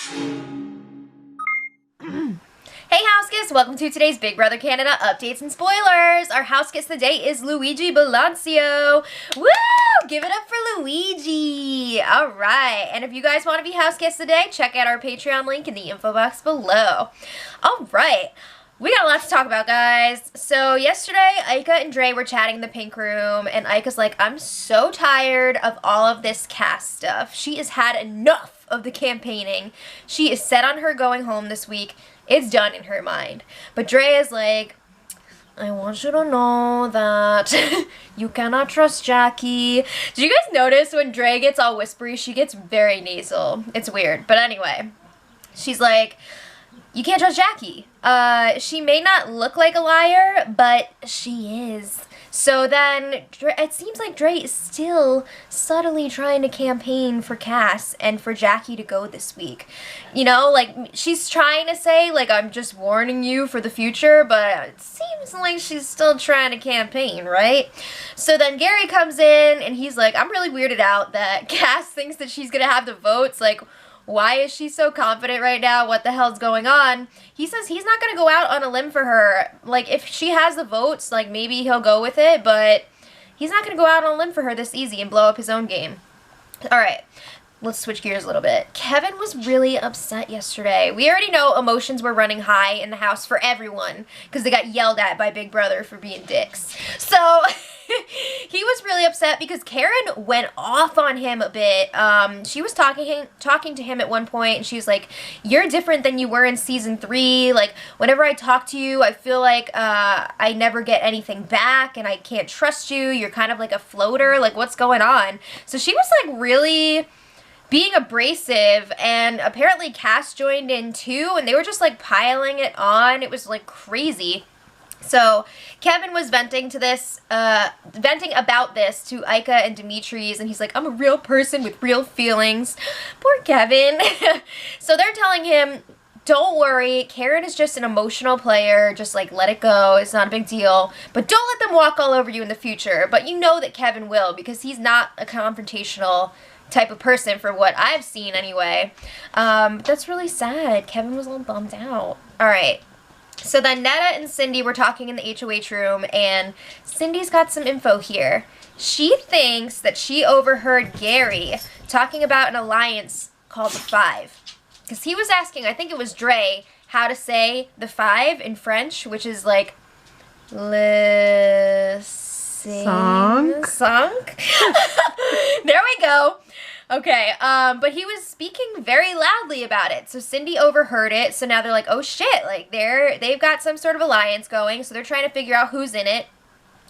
Hey house guests, welcome to today's Big Brother Canada updates and spoilers. Our house guest today is Luigi Balancio. Woo! Give it up for Luigi. All right, and if you guys want to be house guests today, check out our Patreon link in the info box below. All right. We got a lot to talk about, guys. So yesterday, Ika and Dre were chatting in the pink room, and Ika's like, I'm so tired of all of this cast stuff. She has had enough of the campaigning. She is set on her going home this week. It's done in her mind. But Dre is like, I want you to know that you cannot trust Jackie. Did you guys notice when Dre gets all whispery, she gets very nasal? It's weird. But anyway, she's like, you can't trust Jackie. She may not look like a liar, but she is. So then, it seems like Dre is still subtly trying to campaign for Cass and for Jackie to go this week. You know, like, she's trying to say, like, I'm just warning you for the future, but it seems like she's still trying to campaign, right? So then Gary comes in, and he's like, I'm really weirded out that Cass thinks that she's gonna have the votes, like, why is she so confident right now? What the hell's going on? He says he's not going to go out on a limb for her. Like, if she has the votes, like, maybe he'll go with it, but he's not going to go out on a limb for her this easy and blow up his own game. All right, let's switch gears a little bit. Kevin was really upset yesterday. We already know emotions were running high in the house for everyone because they got yelled at by Big Brother for being dicks. So he was really upset because Karen went off on him a bit. She was talking to him at one point, and she was like, you're different than you were in season 3. Like, whenever I talk to you, I feel like I never get anything back, and I can't trust you. You're kind of like a floater. Like, what's going on? So she was like really being abrasive, and apparently Cass joined in too, and they were just like piling it on. It was like crazy. So Kevin was venting about this to Ika and Demetres, and he's like, I'm a real person with real feelings. Poor Kevin. So they're telling him, don't worry, Karen is just an emotional player, just like let it go, it's not a big deal, but don't let them walk all over you in the future. But you know that Kevin will, because he's not a confrontational type of person for what I've seen anyway. That's really sad. Kevin was a little bummed out. All right. So then Netta and Cindy were talking in the HOH room, and Cindy's got some info here. She thinks that she overheard Gary talking about an alliance called the Five. Because he was asking, I think it was Dre, how to say the Five in French, which is like, Sunk? There we go. Okay, but he was speaking very loudly about it, so Cindy overheard it, so now they're like, oh shit, like, they've got some sort of alliance going, so they're trying to figure out who's in it.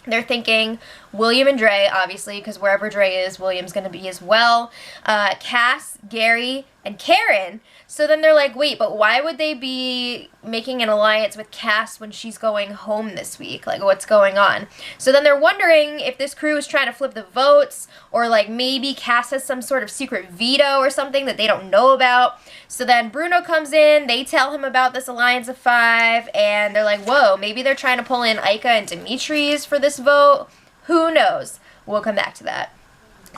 They're thinking William and Dre, obviously, because wherever Dre is, William's going to be as well. Cass, Gary, and Karen. So then they're like, wait, but why would they be making an alliance with Cass when she's going home this week? Like, what's going on? So then they're wondering if this crew is trying to flip the votes, or like maybe Cass has some sort of secret veto or something that they don't know about. So then Bruno comes in, they tell him about this alliance of 5, and they're like, whoa, maybe they're trying to pull in Ika and Demetres for this vote. Who knows? We'll come back to that.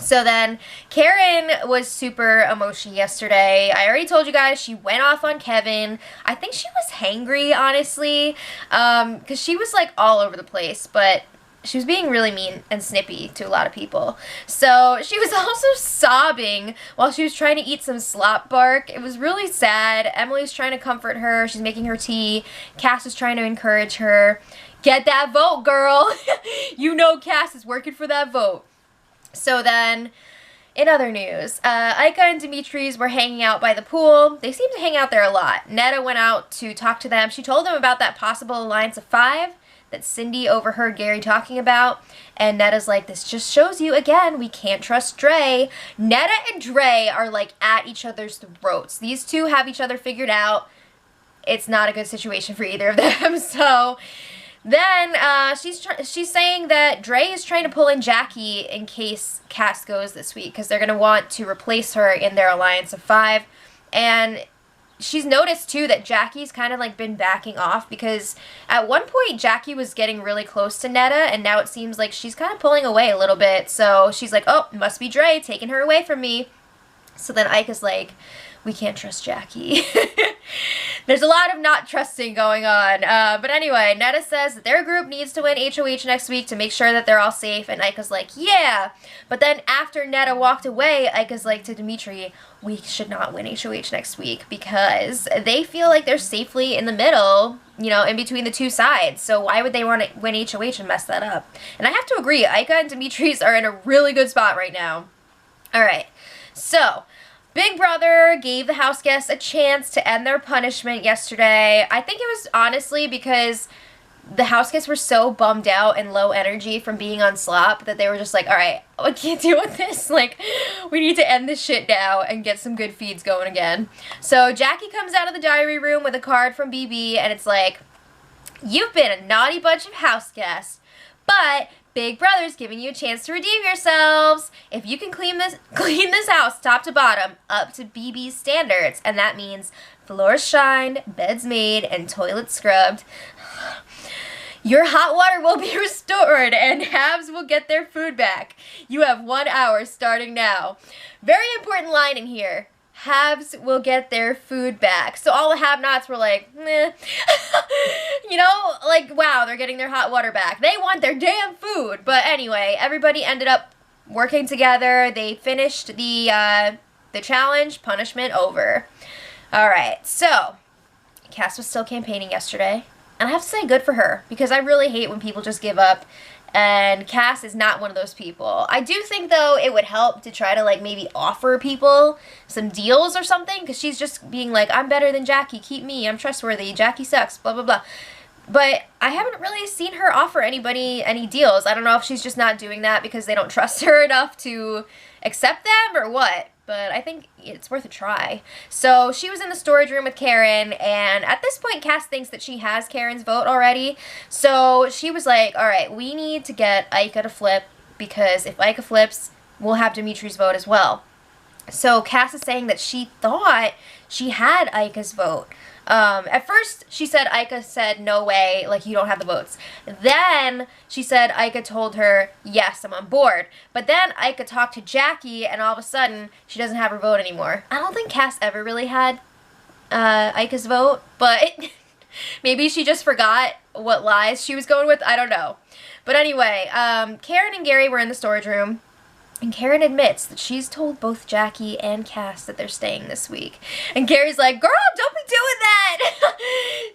So then Karen was super emotional yesterday. I already told you guys she went off on Kevin. I think she was hangry, honestly, because she was like all over the place, but she was being really mean and snippy to a lot of people. So she was also sobbing while she was trying to eat some slop bark. It was really sad. Emily's trying to comfort her. She's making her tea. Cass is trying to encourage her. Get that vote, girl. You know Cass is working for that vote. So then, in other news, Ika and Demetres were hanging out by the pool. They seem to hang out there a lot. Netta went out to talk to them. She told them about that possible alliance of 5 that Cindy overheard Gary talking about. And Netta's like, this just shows you, again, we can't trust Dre. Netta and Dre are, like, at each other's throats. These two have each other figured out. It's not a good situation for either of them. So then she's saying that Dre is trying to pull in Jackie in case Cass goes this week, because they're going to want to replace her in their alliance of 5. And she's noticed too that Jackie's kind of like been backing off, because at one point Jackie was getting really close to Netta, and now it seems like she's kind of pulling away a little bit. So she's like, oh, must be Dre taking her away from me. So then Ike is like, we can't trust Jackie. There's a lot of not trusting going on. But anyway, Netta says that their group needs to win HOH next week to make sure that they're all safe. And Ika's like, yeah. But then after Netta walked away, Ika's like to Dimitri, we should not win HOH next week because they feel like they're safely in the middle, you know, in between the two sides. So why would they want to win HOH and mess that up? And I have to agree, Ika and Dimitri's are in a really good spot right now. All right. So Big Brother gave the house guests a chance to end their punishment yesterday. I think it was honestly because the house guests were so bummed out and low energy from being on slop that they were just like, all right, I can't deal with this. Like, we need to end this shit now and get some good feeds going again. So Jackie comes out of the diary room with a card from BB, and it's like, you've been a naughty bunch of house guests, but Big Brother's giving you a chance to redeem yourselves. If you can clean this house top to bottom up to BB's standards, and that means floors shined, beds made, and toilets scrubbed, your hot water will be restored and Habs will get their food back. You have 1 hour starting now. Very important line in here. Habs will get their food back. So all the have-nots were like, meh. You know, like, wow, they're getting their hot water back. They want their damn food. But anyway, everybody ended up working together. They finished the challenge. Punishment over. All right, so Cass was still campaigning yesterday. And I have to say, good for her, because I really hate when people just give up, and Cass is not one of those people. I do think, though, it would help to try to, like, maybe offer people some deals or something, because she's just being like, I'm better than Jackie, keep me, I'm trustworthy, Jackie sucks, blah, blah, blah. But I haven't really seen her offer anybody any deals. I don't know if she's just not doing that because they don't trust her enough to accept them or what. But I think it's worth a try. So she was in the storage room with Karen, and at this point, Cass thinks that she has Karen's vote already. So she was like, all right, we need to get Ika to flip, because if Ika flips, we'll have Dimitri's vote as well. So Cass is saying that she thought she had Ika's vote. At first, she said Ika said, no way, like, you don't have the votes. Then she said Ika told her, yes, I'm on board. But then Ika talked to Jackie, and all of a sudden, she doesn't have her vote anymore. I don't think Cass ever really had Ika's vote, but maybe she just forgot what lies she was going with. I don't know. But anyway, Karen and Gary were in the storage room. And Karen admits that she's told both Jackie and Cass that they're staying this week. And Gary's like, girl, don't be doing that!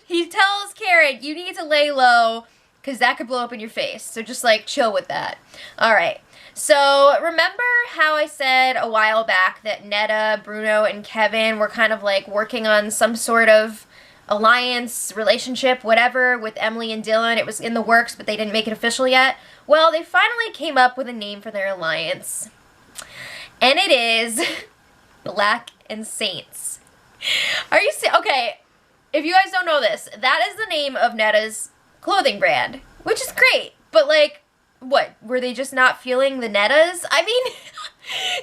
He tells Karen, you need to lay low, because that could blow up in your face. So just, like, chill with that. Alright. So, remember how I said a while back that Netta, Bruno, and Kevin were kind of, like, working on some sort of alliance, relationship, whatever, with Emily and Dylan? It was in the works, but they didn't make it official yet. Well, they finally came up with a name for their alliance. And it is Black and Saints. Are you okay, if you guys don't know this, that is the name of Netta's clothing brand, which is great. But, like, what? Were they just not feeling the Nettas? I mean,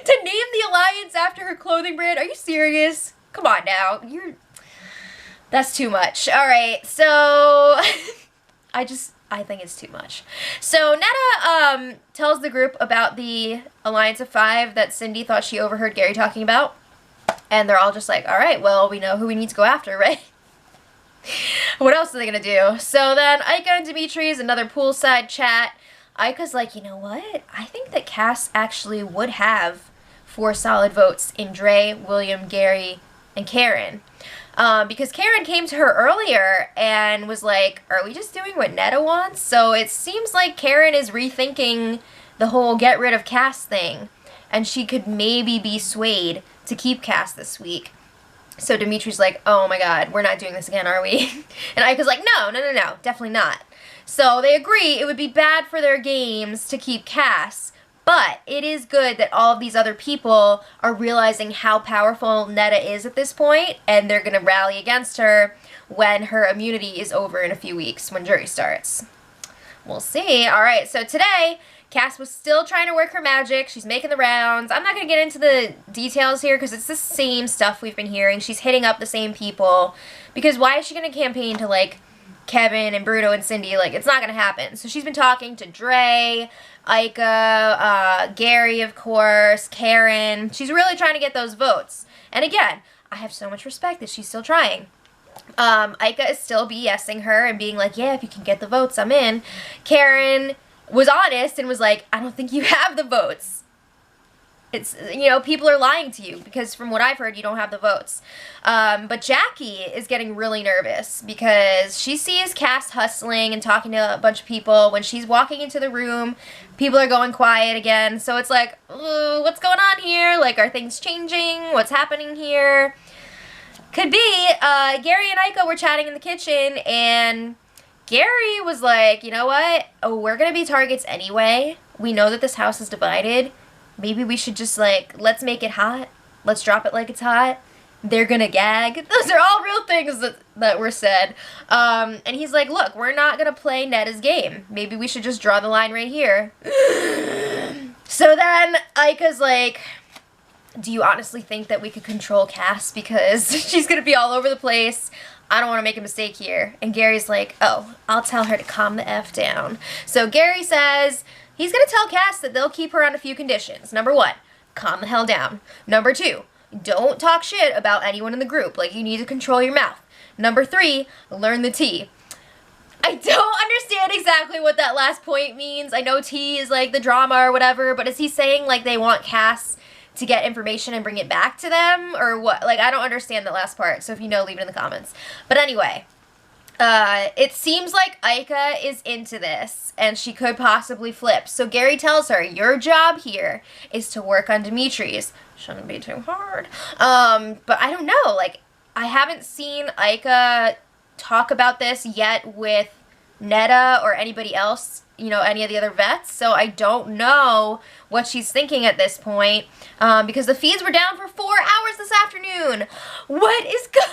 to name the alliance after her clothing brand, are you serious? Come on now. That's too much. All right, so I think it's too much. So Netta tells the group about the Alliance of Five that Cindy thought she overheard Gary talking about. And they're all just like, all right, well, we know who we need to go after, right? What else are they going to do? So then Ika and Dimitri's another poolside chat. Ika's like, you know what? I think that Cass actually would have 4 solid votes in Dre, William, Gary, and Karen. Because Karen came to her earlier and was like, are we just doing what Netta wants? So it seems like Karen is rethinking the whole get rid of Cass thing. And she could maybe be swayed to keep Cass this week. So Dimitri's like, oh my god, we're not doing this again, are we? And Ika's like, no, definitely not. So they agree it would be bad for their games to keep Cass. But it is good that all of these other people are realizing how powerful Netta is at this point, and they're going to rally against her when her immunity is over in a few weeks, when jury starts. We'll see. All right, so today, Cass was still trying to work her magic. She's making the rounds. I'm not going to get into the details here because it's the same stuff we've been hearing. She's hitting up the same people. Because why is she going to campaign to, like, Kevin and Bruno and Cindy, like, it's not gonna happen. So she's been talking to Dre, Ika, Gary, of course, Karen. She's really trying to get those votes. And again, I have so much respect that she's still trying. Ika is still BSing her and being like, yeah, if you can get the votes, I'm in. Karen was honest and was like, I don't think you have the votes. It's, you know, people are lying to you because from what I've heard, you don't have the votes. But Jackie is getting really nervous because she sees Cass hustling and talking to a bunch of people. When she's walking into the room, people are going quiet again. So it's like, what's going on here? Like, are things changing? What's happening here? Could be. Gary and Ika were chatting in the kitchen and Gary was like, you know what? Oh, we're going to be targets anyway. We know that this house is divided. Maybe we should just, like, let's make it hot. Let's drop it like it's hot. They're gonna gag. Those are all real things that were said. And he's like, look, we're not gonna play Netta's game. Maybe we should just draw the line right here. So then Ika's like, do you honestly think that we could control Cass? Because she's gonna be all over the place. I don't want to make a mistake here. And Gary's like, oh, I'll tell her to calm the F down. So Gary says he's going to tell Cass that they'll keep her on a few conditions. Number 1, calm the hell down. Number 2, don't talk shit about anyone in the group. Like, you need to control your mouth. Number 3, learn the tea. I don't understand exactly what that last point means. I know tea is like the drama or whatever, but is he saying like they want Cass to get information and bring it back to them or what? Like, I don't understand the last part. So if you know, leave it in the comments. But anyway, it seems like Ika is into this and she could possibly flip. So Gary tells her, your job here is to work on Dimitri's. Shouldn't be too hard. But I don't know. Like, I haven't seen Ika talk about this yet with Netta or anybody else, you know, any of the other vets. So I don't know what she's thinking at this point because the feeds were down for 4 hours this afternoon. What is going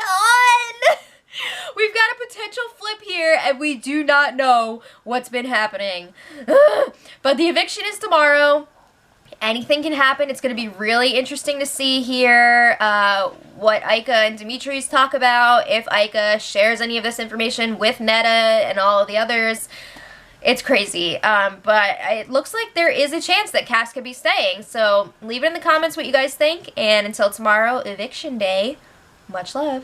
on? We've got a potential flip here, and we do not know what's been happening. But the eviction is tomorrow. Anything can happen. It's going to be really interesting to see here what Ika and Dimitri's talk about, if Ika shares any of this information with Netta and all of the others. It's crazy. But it looks like there is a chance that Cass could be staying. So leave it in the comments what you guys think. And until tomorrow, eviction day, much love.